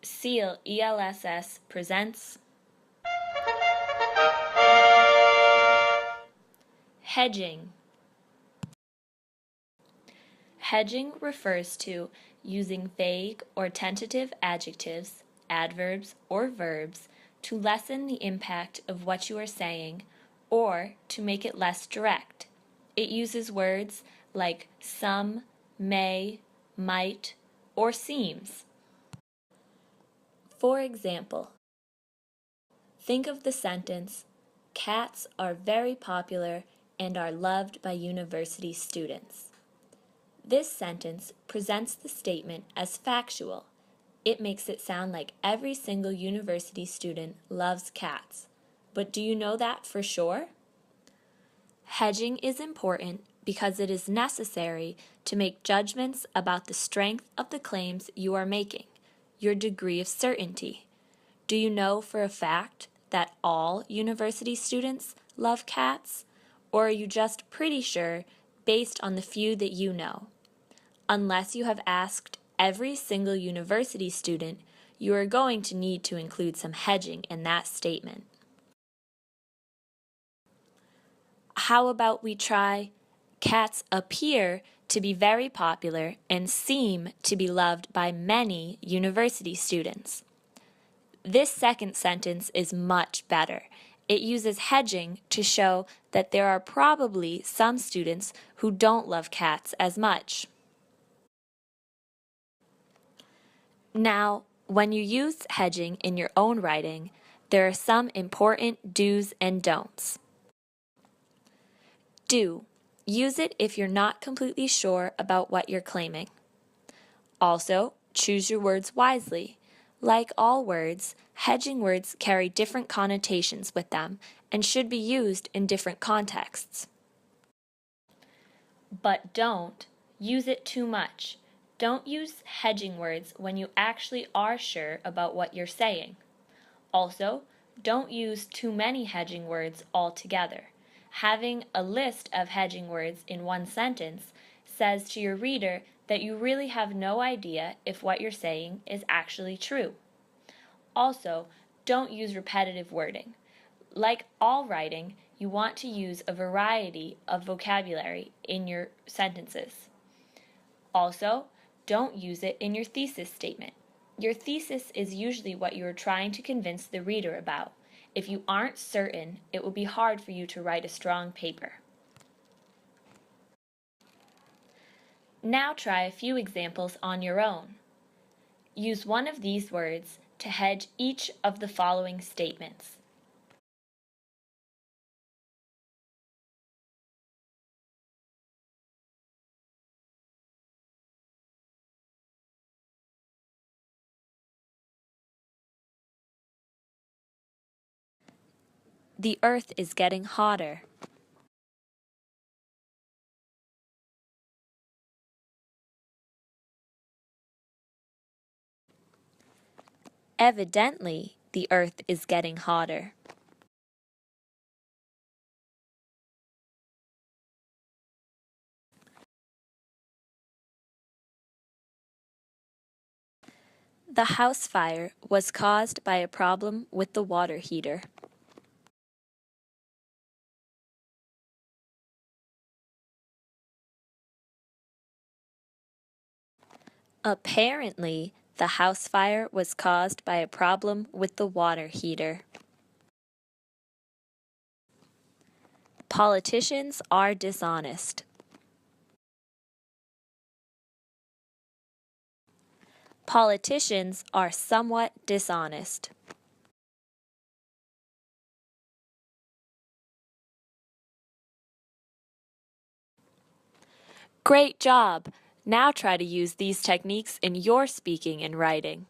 Ceal, ELSS, presents Hedging. Hedging refers to using vague or tentative adjectives, adverbs, or verbs to lessen the impact of what you are saying or to make it less direct. It uses words like some, may, might, or seems. For example, think of the sentence, "Cats are very popular and are loved by university students." This sentence presents the statement as factual. It makes it sound like every single university student loves cats. But do you know that for sure? Hedging is important because it is necessary to make judgments about the strength of the claims you are making, your degree of certainty. Do you know for a fact that all university students love cats? Or are you just pretty sure based on the few that you know? Unless you have asked every single university student, you are going to need to include some hedging in that statement. How about we try, "Cats appear to be very popular and seem to be loved by many university students." This second sentence is much better. It uses hedging to show that there are probably some students who don't love cats as much. Now, when you use hedging in your own writing, there are some important do's and don'ts. Do. Use it if you're not completely sure about what you're claiming. Also, choose your words wisely. Like all words, hedging words carry different connotations with them and should be used in different contexts. But don't use it too much. Don't use hedging words when you actually are sure about what you're saying. Also, don't use too many hedging words altogether. Having a list of hedging words in one sentence says to your reader that you really have no idea if what you're saying is actually true. Also, don't use repetitive wording. Like all writing, you want to use a variety of vocabulary in your sentences. Also, don't use it in your thesis statement. Your thesis is usually what you are trying to convince the reader about. If you aren't certain, it will be hard for you to write a strong paper. Now try a few examples on your own. Use one of these words to hedge each of the following statements. The earth is getting hotter. Evidently, the earth is getting hotter. The house fire was caused by a problem with the water heater. Apparently, the house fire was caused by a problem with the water heater. Politicians are dishonest. Politicians are somewhat dishonest. Great job! Now try to use these techniques in your speaking and writing.